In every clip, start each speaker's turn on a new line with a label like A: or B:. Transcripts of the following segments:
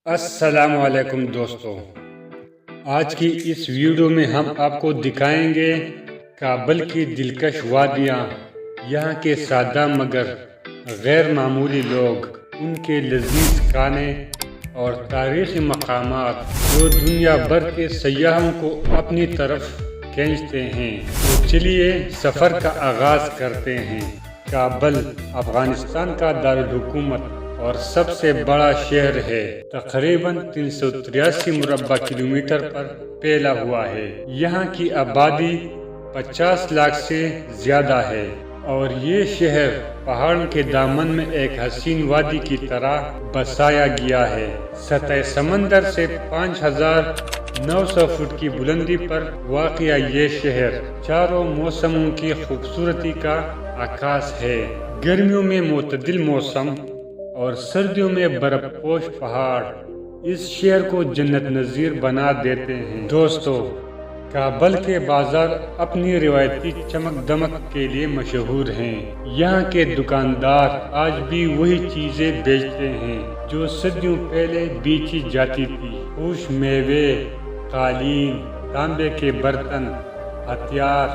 A: السلام علیکم دوستو، آج کی اس ویڈیو میں ہم آپ کو دکھائیں گے کابل کی دلکش وادیاں، یہاں کے سادہ مگر غیر معمولی لوگ، ان کے لذیذ کھانے اور تاریخی مقامات جو دنیا بھر کے سیاحوں کو اپنی طرف کھینچتے ہیں۔ تو چلیے سفر کا آغاز کرتے ہیں۔ کابل افغانستان کا دارالحکومت اور سب سے بڑا شہر ہے، تقریباً 383 مربع کلومیٹر پر پھیلا ہوا ہے۔ یہاں کی آبادی 50 لاکھ سے زیادہ ہے اور یہ شہر پہاڑوں کے دامن میں ایک حسین وادی کی طرح بسایا گیا ہے۔ سطح سمندر سے 5900 فٹ کی بلندی پر واقع یہ شہر چاروں موسموں کی خوبصورتی کا عکاس ہے۔ گرمیوں میں معتدل موسم اور سردیوں میں برف پوش پہاڑ اس شہر کو جنت نظیر بنا دیتے ہیں۔ دوستو، کابل کے بازار اپنی روایتی چمک دمک کے لیے مشہور ہیں۔ یہاں کے دکاندار آج بھی وہی چیزیں بیچتے ہیں جو صدیوں پہلے بیچی جاتی تھی۔ خوش میوے، قالین، تانبے کے برتن، ہتھیار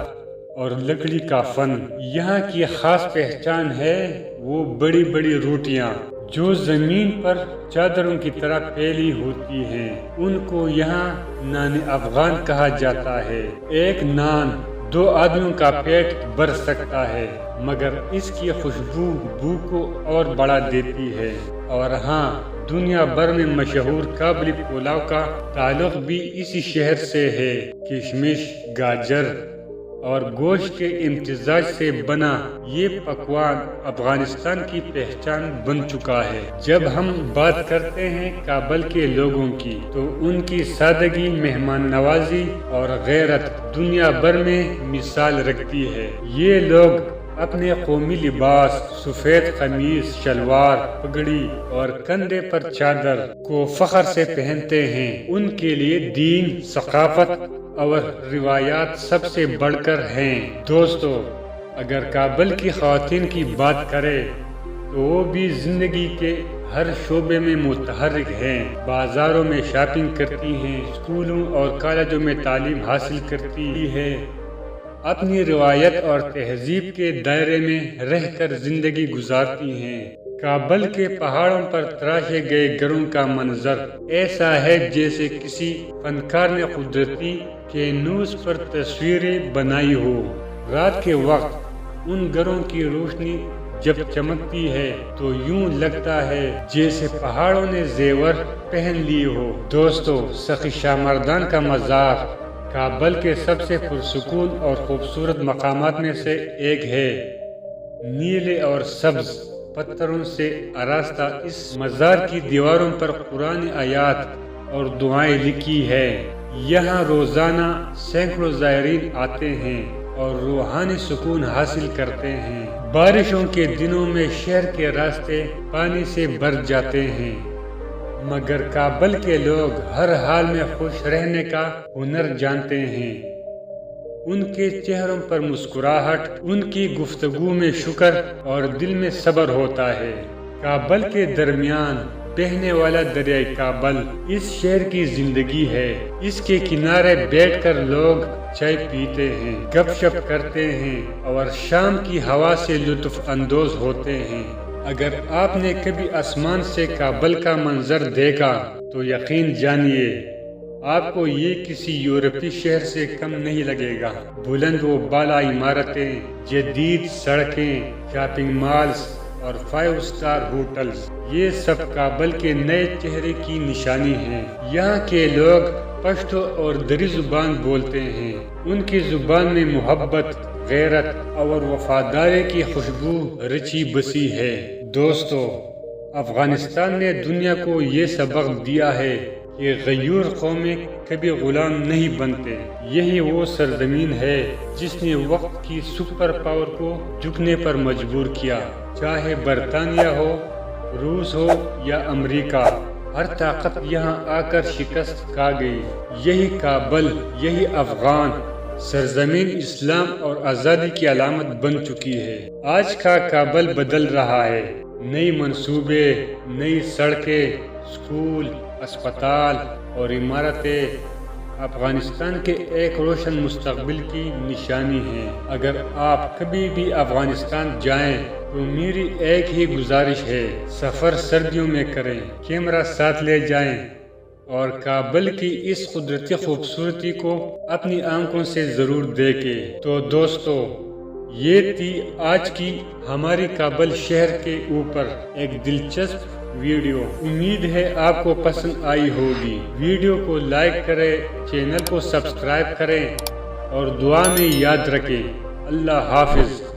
A: اور لکڑی کا فن۔ یہاں کی خاص پہچان ہے وہ بڑی بڑی روٹیاں جو زمین پر چادروں کی طرح پھیلی ہوتی ہیں۔ ان کو یہاں نان افغان کہا جاتا ہے۔ ایک نان 2 آدمیوں کا پیٹ بھر سکتا ہے، مگر اس کی خوشبو بھوک کو اور بڑھا دیتی ہے۔ اور ہاں، دنیا بھر میں مشہور کابلی پلاؤ کا تعلق بھی اسی شہر سے ہے۔ کشمش، گاجر اور گوشت کے امتزاج سے بنا یہ پکوان افغانستان کی پہچان بن چکا ہے۔ جب ہم بات کرتے ہیں کابل کے لوگوں کی تو ان کی سادگی، مہمان نوازی اور غیرت دنیا بھر میں مثال رکھتی ہے۔ یہ لوگ اپنے قومی لباس، سفید قمیص، شلوار، پگڑی اور کندھے پر چادر کو فخر سے پہنتے ہیں۔ ان کے لیے دین، ثقافت اور روایات سب سے بڑھ کر ہیں۔ دوستو، اگر کابل کی خواتین کی بات کریں تو وہ بھی زندگی کے ہر شعبے میں متحرک ہیں۔ بازاروں میں شاپنگ کرتی ہیں، اسکولوں اور کالجوں میں تعلیم حاصل کرتی ہے، اپنی روایت اور تہذیب کے دائرے میں رہ کر زندگی گزارتی ہیں۔ کابل کے پہاڑوں پر تراشے گئے گھروں کا منظر ایسا ہے جیسے کسی فنکار نے قدرتی کینوس پر تصویریں بنائی ہو۔ رات کے وقت ان گھروں کی روشنی جب چمکتی ہے تو یوں لگتا ہے جیسے پہاڑوں نے زیور پہن لیے ہو۔ دوستو، سخی شاہ مردان کا مزار کابل کے سب سے پرسکون اور خوبصورت مقامات میں سے ایک ہے۔ نیلے اور سبز پتھروں سے آراستہ اس مزار کی دیواروں پر قرآن آیات اور دعائیں لکھی ہیں۔ یہاں روزانہ سینکڑوں زائرین آتے ہیں اور روحانی سکون حاصل کرتے ہیں۔ بارشوں کے دنوں میں شہر کے راستے پانی سے بھر جاتے ہیں، مگر کابل کے لوگ ہر حال میں خوش رہنے کا ہنر جانتے ہیں۔ ان کے چہروں پر مسکراہٹ، ان کی گفتگو میں شکر اور دل میں صبر ہوتا ہے۔ کابل کے درمیان بہنے والا دریائے کابل اس شہر کی زندگی ہے۔ اس کے کنارے بیٹھ کر لوگ چائے پیتے ہیں، گپ شپ کرتے ہیں اور شام کی ہوا سے لطف اندوز ہوتے ہیں۔ اگر آپ نے کبھی آسمان سے کابل کا منظر دیکھا تو یقین جانیے آپ کو یہ کسی یورپی شہر سے کم نہیں لگے گا۔ بلند و بالا عمارتیں، جدید سڑکیں، شاپنگ مالز اور 5 اسٹار ہوٹلز، یہ سب کابل کے نئے چہرے کی نشانی ہیں۔ یہاں کے لوگ پشتو اور دری زبان بولتے ہیں۔ ان کی زبان میں محبت، غیرت اور وفاداری کی خوشبو رچی بسی ہے۔ دوستو، افغانستان نے دنیا کو یہ سبق دیا ہے کہ غیور قومیں کبھی غلام نہیں بنتے۔ یہی وہ سرزمین ہے جس نے وقت کی سپر پاور کو جھکنے پر مجبور کیا۔ چاہے برطانیہ ہو، روس ہو یا امریکہ، ہر طاقت یہاں آ کر شکست کھا گئی۔ یہی کابل، یہی افغان سرزمین اسلام اور آزادی کی علامت بن چکی ہے۔ آج کا کابل بدل رہا ہے۔ نئی منصوبے، نئی سڑکیں، اسکول، اسپتال اور عمارتیں افغانستان کے ایک روشن مستقبل کی نشانی ہیں۔ اگر آپ کبھی بھی افغانستان جائیں تو میری ایک ہی گزارش ہے، سفر سردیوں میں کریں، کیمرہ ساتھ لے جائیں اور کابل کی اس قدرتی خوبصورتی کو اپنی آنکھوں سے ضرور دیکھیں۔ تو دوستو، یہ تھی آج کی ہماری کابل شہر کے اوپر ایک دلچسپ ویڈیو۔ امید ہے آپ کو پسند آئی ہوگی۔ ویڈیو کو لائک کریں، چینل کو سبسکرائب کریں اور دعا میں یاد رکھیں۔ اللہ حافظ۔